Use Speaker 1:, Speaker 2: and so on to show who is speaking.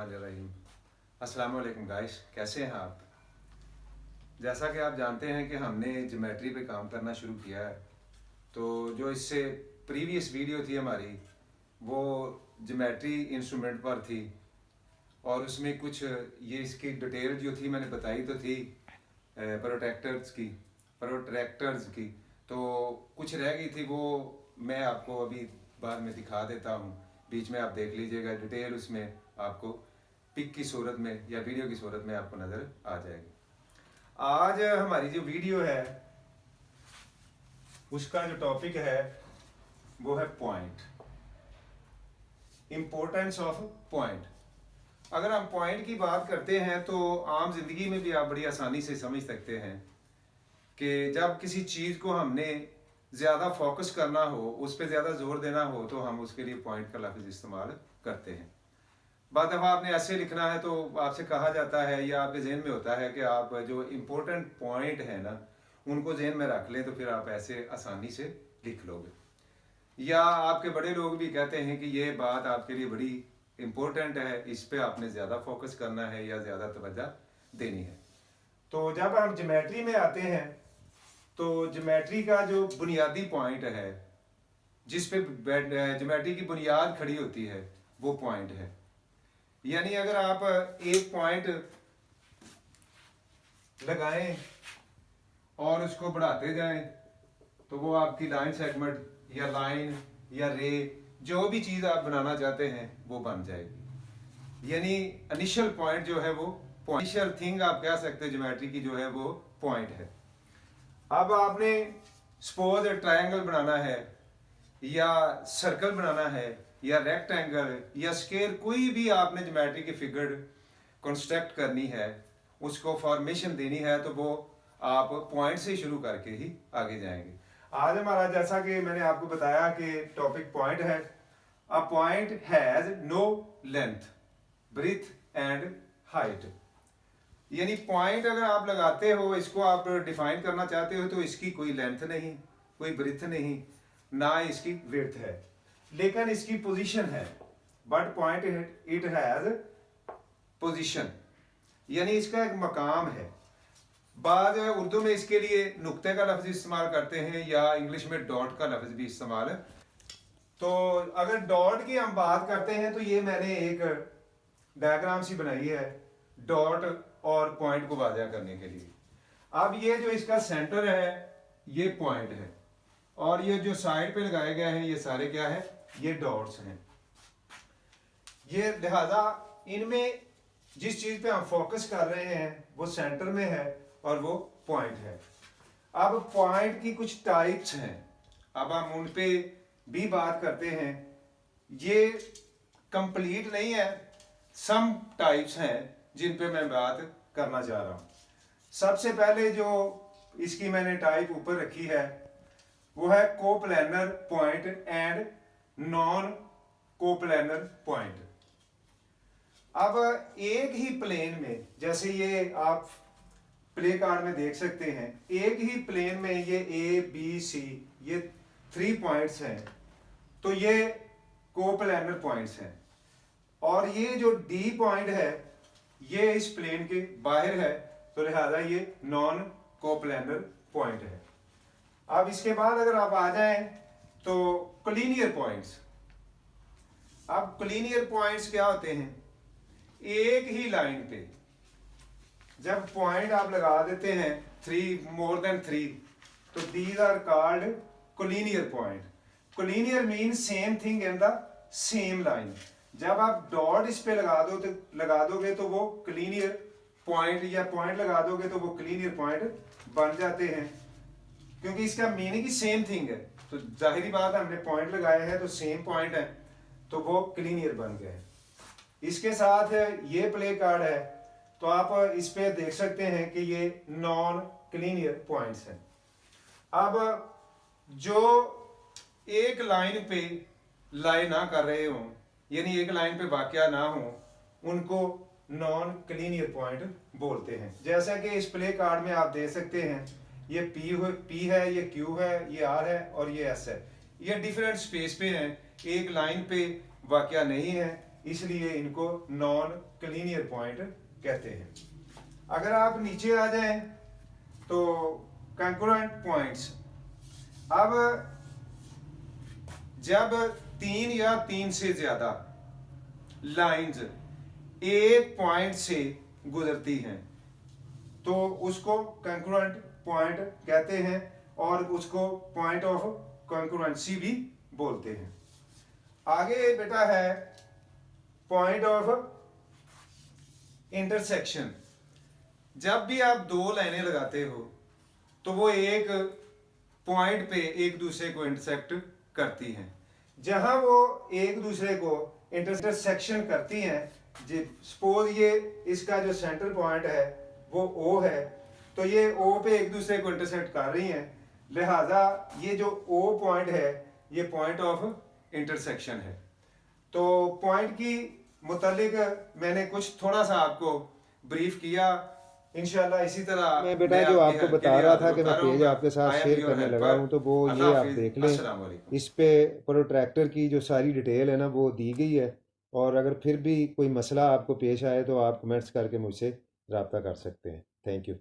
Speaker 1: बिस्मिल्लाहिर्रहमानिर्रहीम। अस्सलाम वालेकुम गाइस, कैसे हैं आप? जैसा कि आप जानते हैं कि हमने ज्योमेट्री पे काम करना शुरू किया है, तो जो इससे प्रीवियस वीडियो थी हमारी वो ज्योमेट्री इंस्ट्रूमेंट पर थी और उसमें कुछ ये इसकी डिटेल जो थी मैंने बताई तो थी प्रोट्रैक्टर्स की, तो कुछ रह गई थी, वो मैं आपको अभी बाद में दिखा देता हूँ। बीच में आप देख लीजिएगा, डिटेल उसमें आपको पिक की सूरत में या वीडियो की सूरत में आपको नज़र आ जाएगी। आज हमारी जो वीडियो है उसका जो टॉपिक है वो है पॉइंट, इम्पोर्टेंस ऑफ पॉइंट। अगर हम पॉइंट की बात करते हैं तो आम जिंदगी में भी आप बड़ी आसानी से समझ सकते हैं कि जब किसी चीज़ को हमने ज़्यादा फोकस करना हो, उस पर ज़्यादा जोर देना हो, तो हम उसके लिए पॉइंट का लफ्ज़ इस्तेमाल करते हैं। बाद दफ़ा आपने ऐसे लिखना है तो आपसे कहा जाता है या आपके जहन में होता है कि आप जो इम्पोर्टेंट पॉइंट है ना उनको जहन में रख लें, तो फिर आप ऐसे आसानी से लिख लोगे। या आपके बड़े लोग भी कहते हैं कि ये बात आपके लिए बड़ी इम्पोर्टेंट है, इस पे आपने ज़्यादा फोकस करना है या ज़्यादा तवज्जो देनी है। तो जब हम ज्योमेट्री में आते हैं तो ज्योमेट्री का जो बुनियादी पॉइंट है, जिस पे ज्योमेट्री की बुनियाद खड़ी होती है, वो पॉइंट है। यानी अगर आप एक पॉइंट लगाएं और उसको बढ़ाते जाएं तो वो आपकी लाइन सेगमेंट या लाइन या रे, जो भी चीज़ आप बनाना चाहते हैं वो बन जाएगी। यानी इनिशियल पॉइंट जो है वो इनिशियल थिंग आप कह सकते हैं ज्योमेट्री की जो है वो पॉइंट है। अब आपने सपोज ट्रायंगल बनाना है या सर्कल बनाना है या रेक्टेंगल या स्क्वायर, कोई भी आपने ज्योमेट्री की फिगर कंस्ट्रक्ट करनी है, उसको फॉर्मेशन देनी है, तो वो आप पॉइंट से शुरू करके ही आगे जाएंगे। आज हमारा, जैसा कि मैंने आपको बताया कि टॉपिक पॉइंट है। A point has no length, breadth and height. यानी पॉइंट अगर आप लगाते हो, इसको आप डिफाइन करना चाहते हो, तो इसकी कोई लेंथ नहीं, कोई ब्रीथ नहीं, ना इसकी विड्थ है, लेकिन इसकी पोजीशन है। But point it has position, यानी इसका एक मकाम है। बाद उर्दू में इसके लिए नुक्ते का लफ्ज इस्तेमाल करते हैं या इंग्लिश में डॉट का लफ्ज भी इस्तेमाल है। तो अगर डॉट की हम बात करते हैं तो ये मैंने एक डायग्राम सी बनाई है डॉट और पॉइंट को वाज़ह करने के लिए। अब ये जो इसका सेंटर है ये पॉइंट है और ये जो साइड पे लगाए गए हैं ये सारे क्या है, ये डॉट्स हैं। ये लिहाजा इनमें जिस चीज पे हम फोकस कर रहे हैं वो सेंटर में है और वो पॉइंट है। अब पॉइंट की कुछ टाइप्स हैं, अब हम उन पे भी बात करते हैं। ये कंप्लीट नहीं है, सम टाइप्स हैं जिन पे मैं बात करना चाह रहा हूं। सबसे पहले जो इसकी मैंने टाइप ऊपर रखी है वो है coplanar point and non coplanar point. अब एक ही प्लेन में, जैसे ये आप प्ले कार्ड में देख सकते हैं, एक ही प्लेन में ये ए बी सी ये 3 पॉइंट्स हैं, तो ये कोप्लैनर पॉइंट्स हैं। और ये जो डी पॉइंट है ये इस प्लेन के बाहर है, तो लिहाजा ये नॉन कोप्लैनर पॉइंट है। अब इसके बाद अगर आप आ जाएं तो कोलिनियर पॉइंट्स। अब कोलिनियर पॉइंट्स क्या होते हैं, एक ही लाइन पे जब पॉइंट आप लगा देते हैं 3 मोर देन 3, तो these are called collinear point. Collinear mean same thing in the same line. जब आप डॉट इस पे लगा दोगे तो वो कोलिनियर पॉइंट, या पॉइंट लगा दोगे तो वो कोलिनियर पॉइंट बन जाते हैं, क्योंकि इसका मीनिंग ही सेम थिंग है। तो जाहिर बात है, हमने पॉइंट लगाया है तो सेम पॉइंट है, तो वो कोलिनियर बन गए। इसके साथ ये प्ले कार्ड है, तो आप इस पे देख सकते हैं कि ये नॉन कोलिनियर पॉइंट्स हैं। अब जो एक लाइन पे लाई ना कर रहे हों, यानी एक लाइन पे वाक़या ना हो, उनको नॉन कोलिनियर पॉइंट बोलते हैं। जैसा कि इस प्ले कार्ड में आप देख सकते हैं, ये पी है, ये क्यू है, ये आर है और ये एस है। ये डिफरेंट स्पेस पे हैं, एक लाइन पे वाक़या नहीं है, इसलिए इनको नॉन क्लीनियर पॉइंट कहते हैं। अगर आप नीचे आ जाएं तो कंकरेंट पॉइंट्स, अब जब 3 या 3 से ज्यादा लाइंस एक पॉइंट से गुजरती हैं तो उसको कंकरेंट पॉइंट कहते हैं और उसको पॉइंट ऑफ कंकरेंसी भी बोलते हैं। आगे बेटा है पॉइंट ऑफ इंटरसेक्शन। जब भी आप दो लाइनें लगाते हो तो वो एक पॉइंट पे एक दूसरे को इंटरसेक्ट करती हैं। जहां वो एक दूसरे को इंटरसेक्शन करती हैं, सपोज ये इसका जो सेंटर पॉइंट है वो O है, तो ये O पे एक दूसरे को इंटरसेक्ट कर रही हैं, लिहाजा ये जो O पॉइंट है ये पॉइंट ऑफ इंटरसेक्शन है। तो पॉइंट की मुतालिक मैंने कुछ थोड़ा सा आपको ब्रीफ किया। इंशाल्लाह इसी तरह
Speaker 2: मैं बेटा जो आपको बता रहा था कि मैं पेज आपके साथ शेयर करने लगा हूँ, तो वो ये आप देख लें। इस पे प्रोट्रैक्टर की जो सारी डिटेल है ना वो दी गई है, और अगर फिर भी कोई मसला आपको पेश आए तो आप कमेंट्स करके मुझसे रब्ता कर सकते हैं। Thank you.